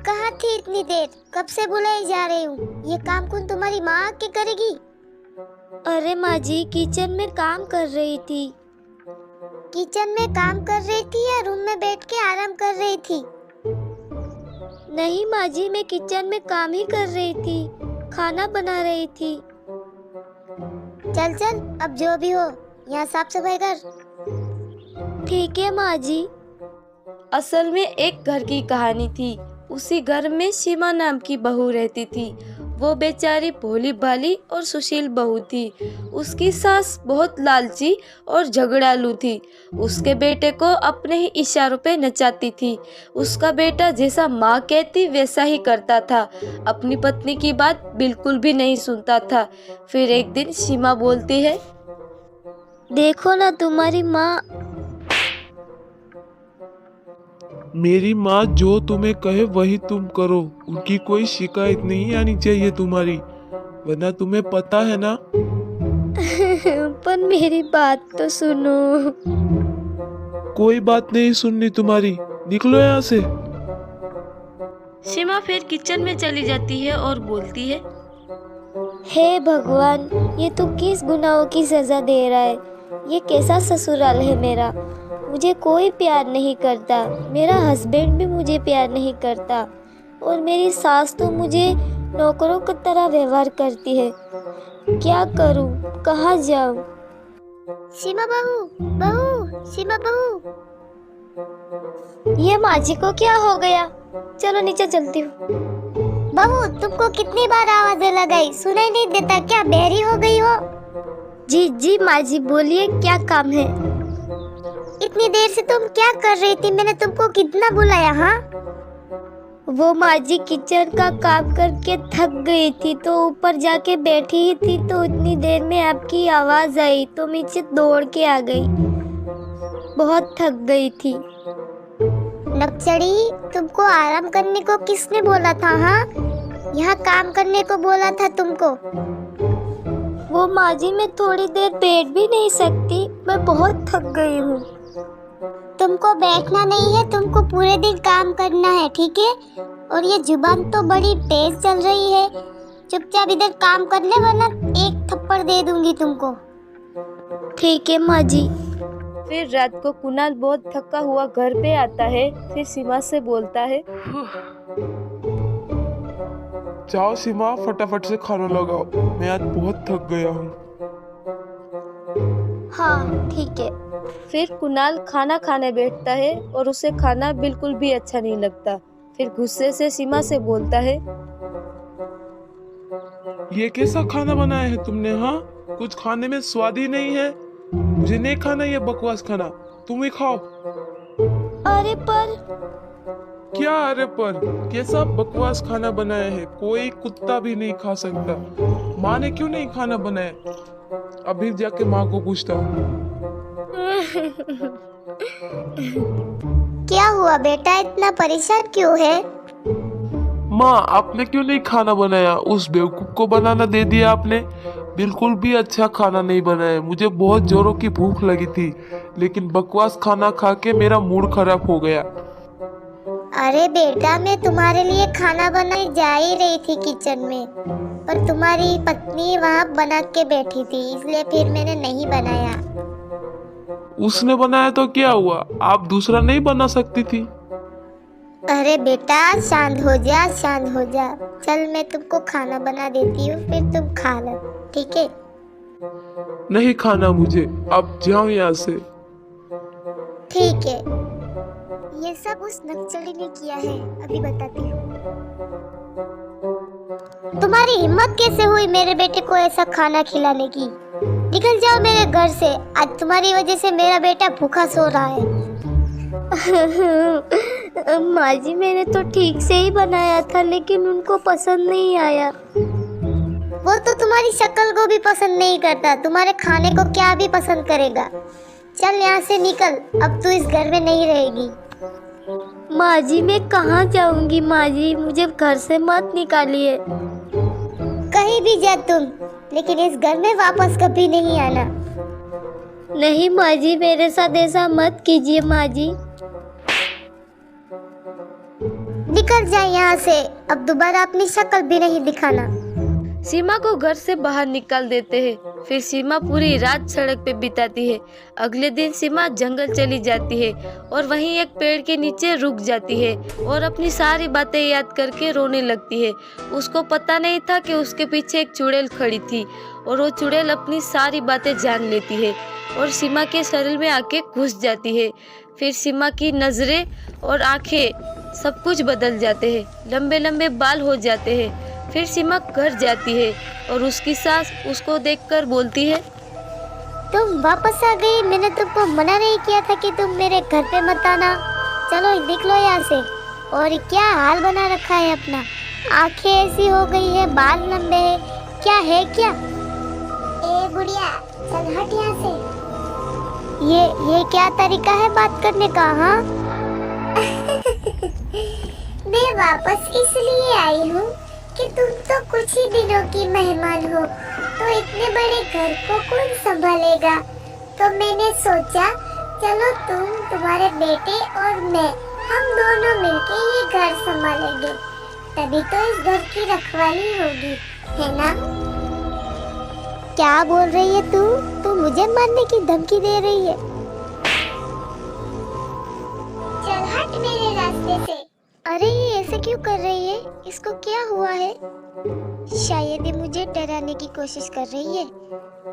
कहाँ थी इतनी देर? कब से बुलाई जा रही हूँ। ये काम कौन तुम्हारी माँ आके करेगी? अरे माँ जी, किचन में काम कर रही थी। किचन में काम कर रही थी या रूम में बैठ के आराम कर रही थी? नहीं माँ जी, मैं किचन में काम ही कर रही थी, खाना बना रही थी। चल चल, अब जो भी हो यहाँ साफ सफाई कर। ठीक है माँ जी। असल में एक घर की कहानी थी। उसी घर में सीमा नाम की बहू रहती थी। वो बेचारी भोली भाली और सुशील बहू थी। उसकी सास बहुत लालची और झगड़ालू थी। उसके बेटे को अपने ही इशारों पे नचाती थी। उसका बेटा जैसा माँ कहती वैसा ही करता था। अपनी पत्नी की बात बिल्कुल भी नहीं सुनता था। फिर एक दिन सीमा बोलती है, देखो ना, तुम्हारी माँ। मेरी माँ जो तुम्हें कहे वही तुम करो। उनकी कोई शिकायत नहीं आनी चाहिए तुम्हारी, वरना तुम्हें पता है ना। पर मेरी बात तो सुनो। कोई बात नहीं सुननी तुम्हारी, निकलो यहाँ से। सीमा फिर किचन में चली जाती है और बोलती है, हे भगवान, ये तू किस गुनाहों की सजा दे रहा है? ये कैसा ससुराल है मेरा? मुझे कोई प्यार नहीं करता, मेरा हस्बैंड भी मुझे प्यार नहीं करता और मेरी सास तो मुझे नौकरों की तरह व्यवहार करती है। क्या करूं, कहाँ जाऊं? सीमा बहू, बहू, सीमा बहू। ये माँ जी को क्या हो गया? चलो नीचे चलती हूँ। बहू, तुमको कितनी बार आवाजें लगाई, सुनाई नहीं देता क्या? बहरी हो गई हो? जी जी माँ जी, बोलिए, क्या काम है? इतनी देर से तुम क्या कर रही थी? मैंने तुमको कितना बुलाया? हाँ, वो माँ जी किचन का काम करके थक गई थी तो ऊपर जाके बैठी ही थी, तो उतनी देर में आपकी आवाज आई तो नीचे दौड़ के आ गई। बहुत थक गई थी। नक्सड़ी, तुमको आराम करने को किसने बोला था? हाँ, यहाँ काम करने को बोला था तुमको। वो माँ जी, मैं थोड़ी देर बैठ भी नहीं सकती, मैं बहुत थक गई हूँ। तुमको बैठना नहीं है, तुमको पूरे दिन काम करना है, ठीक है? और ये जुबान तो बड़ी तेज चल रही है। चुपचाप इधर काम कर ले, वरना एक थप्पड़ दे दूंगी तुमको। ठीक है माँ जी। फिर रात को कुणाल बहुत थका हुआ घर पे आता है। फिर सीमा से बोलता है, जाओ सीमा, फटाफट से खाना लगाओ, मैं आज बहुत थक गया हूँ। हाँ ठीक है। फिर कुणाल खाना खाने बैठता है और उसे खाना बिल्कुल भी अच्छा नहीं लगता। फिर गुस्से से सीमा से बोलता है, ये कैसा खाना बनाया है तुमने? हाँ, कुछ खाने में स्वाद ही नहीं है। मुझे नहीं खाना ये बकवास खाना, तुम ही खाओ। अरे पर क्या अरे पर? कैसा बकवास खाना बनाया है, कोई कुत्ता भी नहीं खा सकता। माँ ने क्यों नहीं खाना बनाया? अभी जाके माँ को पूछता हूँ। क्या हुआ बेटा, इतना परेशान क्यों है? माँ, आपने क्यों नहीं खाना बनाया? उस बेवकूफ को बनाना दे दिया आपने। बिल्कुल भी अच्छा खाना नहीं बनाया। मुझे बहुत जोरों की भूख लगी थी, लेकिन बकवास खाना खा के मेरा मूड खराब हो गया। अरे बेटा, मैं तुम्हारे लिए खाना बनाने जा ही रही थी किचन में, पर तुम्हारी पत्नी वहाँ बना के बैठी थी, इसलिए फिर मैंने नहीं बनाया। उसने बनाया तो क्या हुआ? आप दूसरा नहीं बना सकती थी? अरे बेटा, शांत हो जा, शांत हो जा। चल, मैं तुमको खाना बना देती हूँ, फिर तुम खा लो, ठीक है? नहीं खाना मुझे, अब जाओ यहाँ से। ठीक है। ये सब उस नक्सली ने किया है, अभी बताती हूँ। तुम्हारी हिम्मत कैसे हुई मेरे बेटे को ऐसा खाना खिलाने की? निकल जाओ मेरे घर से, आज तुम्हारी वजह से मेरा बेटा भूखा सो रहा है। माँ जी, मैंने तो ठीक से ही बनाया था, लेकिन उनको पसंद नहीं आया। वो तो तुम्हारी शक्ल को भी पसंद नहीं करता, तुम्हारे खाने को क्या भी पसंद करेगा। चल यहाँ से निकल, अब तू इस घर में नहीं रहेगी। माँ जी, मैं कहाँ जाऊंगी? माँ जी, मुझे घर से मत निकालिए। कहीं भी जा तुम, लेकिन इस घर में वापस कभी नहीं आना। नहीं माँ जी, मेरे साथ ऐसा मत कीजिए माँ जी। निकल जाए यहाँ से, अब दोबारा अपनी शक्ल भी नहीं दिखाना। सीमा को घर से बाहर निकाल देते हैं। फिर सीमा पूरी रात सड़क पे बिताती है। अगले दिन सीमा जंगल चली जाती है और वहीं एक पेड़ के नीचे रुक जाती है और अपनी सारी बातें याद करके रोने लगती है। उसको पता नहीं था कि उसके पीछे एक चुड़ैल खड़ी थी और वो चुड़ैल अपनी सारी बातें जान लेती है और सीमा के शरीर में आके घुस जाती है। फिर सीमा की नजरें और आंखें सब कुछ बदल जाते हैं, लंबे लंबे बाल हो जाते हैं। फिर सीमा घर जाती है और उसकी सास उसको देखकर बोलती है, तुम वापस आ गई। मैंने तुमको मना नहीं किया था कि तुम मेरे घर पे मत आना। चलो निकलो यहाँ से। और क्या हाल बना रखा है अपना, आंखें ऐसी हो गई है, बाल लंबे हैं, क्या है क्या? ए बुढ़िया, चल हट यहाँ से। ये क्या तरीका है बात करने का? हाँ मैं वापस इसलिए आई हूँ कि तुम तो कुछ ही दिनों की मेहमान हो, तो इतने बड़े घर को कौन संभालेगा। तो मैंने सोचा चलो तुम, तुम्हारे बेटे और मैं, हम दोनों मिलके ये घर संभालेंगे, तभी तो इस घर की रखवाली होगी, है ना? क्या बोल रही है तू? तू मुझे मारने की धमकी दे रही है? चल हट मेरे रास्ते से। अरे ये ऐसे क्यों कर रही है? इसको क्या हुआ है? शायद ये मुझे डराने की कोशिश कर रही है।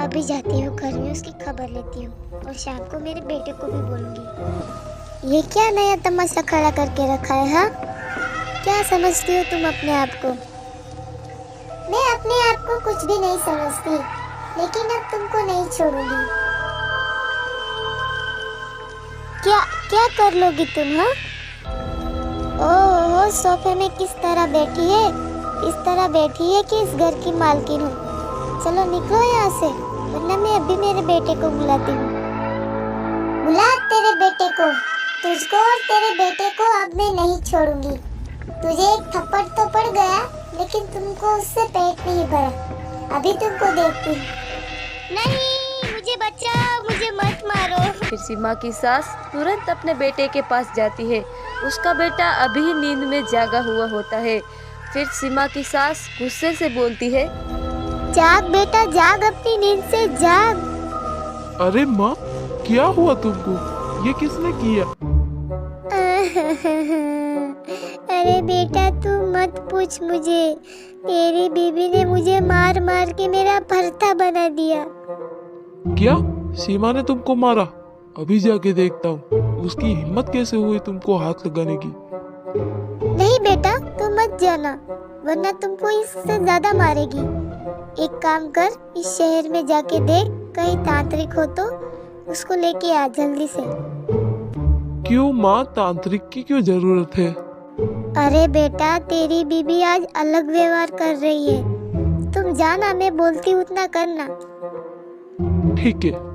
अभी जाती हूँ घर में, उसकी खबर लेती हूँ और शाम को मेरे बेटे को भी बोलूँगी। ये क्या नया तमाशा खड़ा करके रखा है? हाँ, क्या समझती हो तुम अपने आप को? मैं अपने आप को कुछ भी नहीं समझती, लेकिन अब तुमको नहीं छोड़ूंगी। क्या कर लोगी तुम? हाँ, ओह सोफे में किस तरह बैठी है, इस तरह बैठी है कि इस घर की मालकिन हो। चलो निकलो यहाँ से, वरना मैं अभी मेरे बेटे को बुलाती हूँ। बुला तेरे बेटे को, तुझको और तेरे बेटे को अब मैं नहीं छोड़ूंगी। तुझे एक थप्पड़ तो पड़ गया, लेकिन तुमको उससे पेट नहीं भरा। अभी तुमको देखती हूँ। नहीं, मुझे बचाओ, मुझे मत मारो। फिर सीमा की सास तुरंत अपने बेटे के पास जाती है। उसका बेटा अभी नींद में जागा हुआ होता है। फिर सीमा की सास गुस्से से बोलती है, जाग बेटा जाग, अपनी नींद से जाग। अरे माँ, क्या हुआ तुमको? ये किसने किया? अरे बेटा तू मत पूछ मुझे, तेरी बीवी ने मुझे मार मार के मेरा भरता बना दिया। क्या सीमा ने तुमको मारा? अभी जाके देखता हूँ उसकी हिम्मत कैसे हुई तुमको हाथ लगाने की। नहीं बेटा तू मत जाना, वरना तुमको इससे ज्यादा मारेगी। एक काम कर, इस शहर में जाके देख, कहीं तांत्रिक हो तो उसको लेके आ जल्दी से। क्यों माँ, तांत्रिक की क्यों जरूरत है? अरे बेटा तेरी बीबी आज अलग व्यवहार कर रही है, तुम जाना, मैं बोलती उतना करना। ठीक है।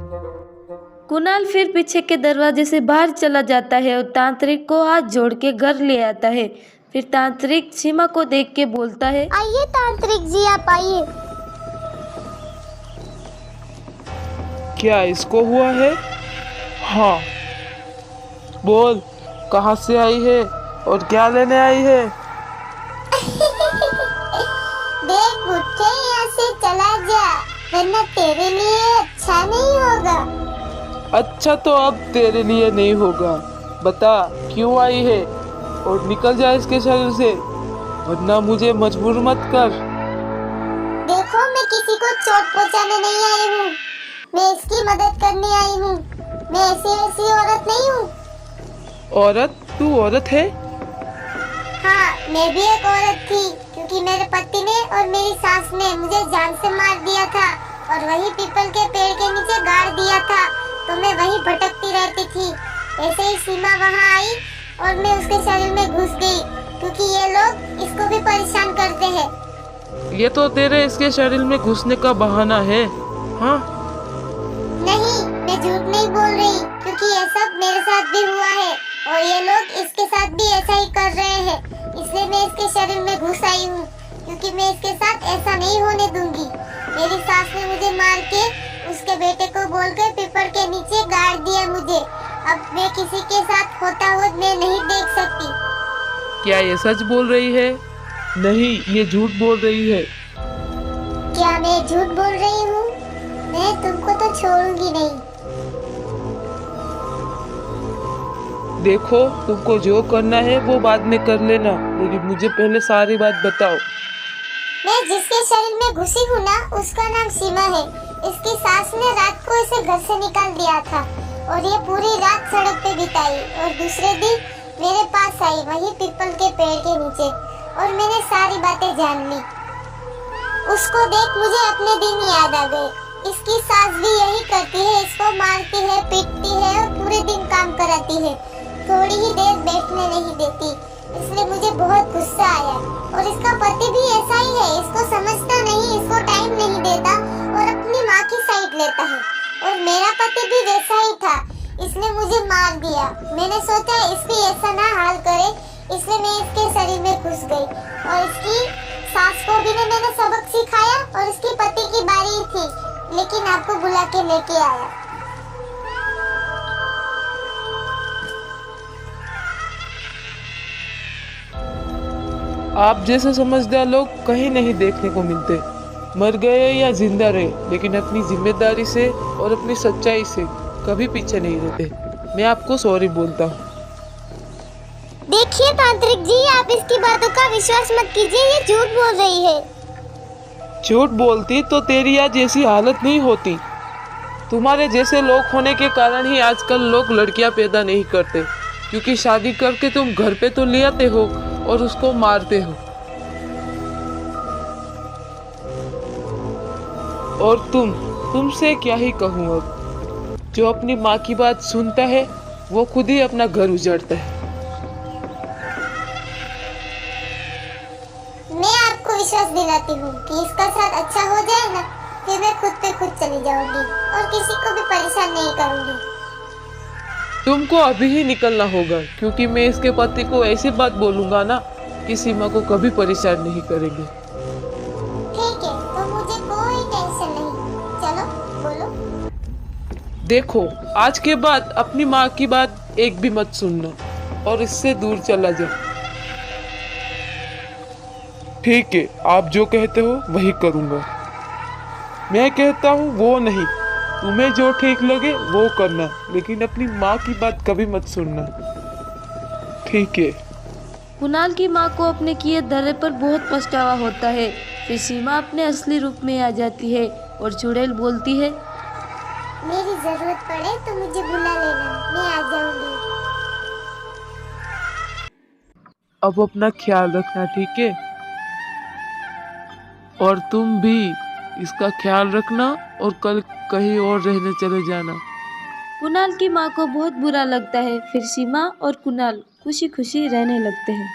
कुणाल फिर पीछे के दरवाजे से बाहर चला जाता है और तांत्रिक को हाथ जोड़ के घर ले आता है। फिर तांत्रिक सीमा को देख के बोलता है, आइए तांत्रिक जी आप आइए। क्या इसको हुआ है? हाँ, बोल कहाँ से आई है और क्या लेने आई है? देख उठे, यहाँ से चला जा, वरना तेरे लिए अच्छा नहीं होगा। अच्छा तो अब तेरे लिए नहीं होगा, बता क्यों आई है और निकल जा इसके शरीर से, वरना मुझे मजबूर मत कर। देखो मैं किसी को चोट पहुंचाने नहीं आई हूँ, मैं इसकी मदद करने आई हूँ। मैं ऐसी औरत नहीं हूँ। औरत? तू औरत है? हाँ, मैं भी एक औरत थी, क्योंकि मेरे पति ने और मेरी सास ने मुझे जान से मार दिया था और वही पीपल के पेड़ के नीचे गाड़ दिया था, तो मैं वहीं भटकती रहती थी। ऐसे ही सीमा वहाँ आई और मैं उसके शरीर में घुस गई, क्योंकि ये लोग इसको भी परेशान करते हैं। ये तो तेरे इसके शरीर में घुसने का बहाना है। हाँ नहीं, मैं झूठ नहीं बोल रही, क्योंकि ये सब मेरे साथ भी हुआ है और ये लोग इसके साथ भी ऐसा ही कर रहे हैं, इसलिए मैं इसके शरीर में घुस आई हूँ, क्योंकि मैं इसके साथ ऐसा नहीं होने दूंगी। मेरी सास ने मुझे मार के उसके बेटे को बोलकर पीपल के नीचे गाड़ दिया मुझे। अब मैं किसी के साथ होता हुआ मैं नहीं देख सकती। क्या ये सच बोल रही है? नहीं, ये झूठ बोल रही है। क्या मैं झूठ बोल रही हूँ? मैं तुमको तो छोड़ूंगी नहीं। देखो, तुमको जो करना है वो बाद में कर लेना, लेकिन मुझे पहले सारी बात बताओ। मैं जिसके शरीर में घुसी हूँ ना, उसका नाम सीमा है। इसकी सास ने रात को इसे घर से निकाल दिया था और ये पूरी रात सड़क पे बिताई और दूसरे दिन मेरे पास आई, वही पीपल के पेड़ के नीचे, और मैंने सारी बातें जान ली। उसको देख मुझे अपने दिन याद आ गए। इसकी सास भी यही करती है, इसको मारती है, पीटती है और पूरे दिन काम कराती है, थोड़ी ही देर बैठने नहीं देती। इसलिए मुझे बहुत गुस्सा आया। और इसका पति भी ऐसा ही है, इसको समझता नहीं, इसको टाइम नहीं देता और अपनी माँ की साइड लेता है। और मेरा पति भी वैसा ही था, इसने मुझे मार दिया। मैंने सोचा इसकी ऐसा ना हाल करे, इसलिए मैं इसके शरीर में घुस गई और इसकी सास को भी मैंने सबक सिखाया और इसकी पति की बारी थी, लेकिन आपको बुला के लेके आया। आप जैसे समझदार लोग कहीं नहीं देखने को मिलते। मर गए या जिंदा रहे, लेकिन अपनी जिम्मेदारी से और अपनी सच्चाई से कभी पीछे नहीं रहते। मैं आपको सॉरी बोलता हूँ। देखिए तांत्रिक जी, आप इसकी बातों का विश्वास मत कीजिए, ये झूठ बोल रही है। झूठ बोलती तो तेरी आज ऐसी हालत नहीं होती। तुम्हारे जैसे लोग होने के कारण ही आजकल लोग लड़कियां पैदा नहीं करते, क्योंकि शादी करके तुम घर पे तो ले आते हो और उसको मारते हो। और तुमसे क्या ही कहूँ अब। जो अपनी माँ की बात सुनता है वो खुद ही अपना घर उजाड़ता है। मैं आपको विश्वास दिलाती हूँ कि इसका साथ अच्छा हो जाए ना, फिर मैं खुद पे खुद चली जाऊंगी और किसी को भी परेशान नहीं करूंगी। तुमको अभी ही निकलना होगा, क्योंकि मैं इसके पति को ऐसी बात बोलूंगा ना कि सीमा को कभी परेशान नहीं करेंगे। ठीक है, तो मुझे कोई टेंशन नहीं। चलो बोलो। देखो, आज के बाद अपनी माँ की बात एक भी मत सुनना और इससे दूर चला जा। ठीक है, आप जो कहते हो वही करूँगा। मैं कहता हूँ वो नहीं, तुम्हें जो ठीक लगे वो करना, लेकिन अपनी माँ की बात कभी मत सुनना। ठीक है। कुणाल की माँ को अपने किए धर्रे पर बहुत पछतावा होता है। फिर सीमा अपने असली रूप में आ जाती है और चुड़ैल बोलती है, मेरी जरूरत पड़े तो मुझे बुला लेना, मैं आ जाऊंगी। अब अपना ख्याल रखना, ठीक है? और तुम भी इसका ख्याल रखना और कल कहीं और रहने चले जाना। कुणाल की माँ को बहुत बुरा लगता है। फिर सीमा और कुणाल खुशी खुशी रहने लगते हैं।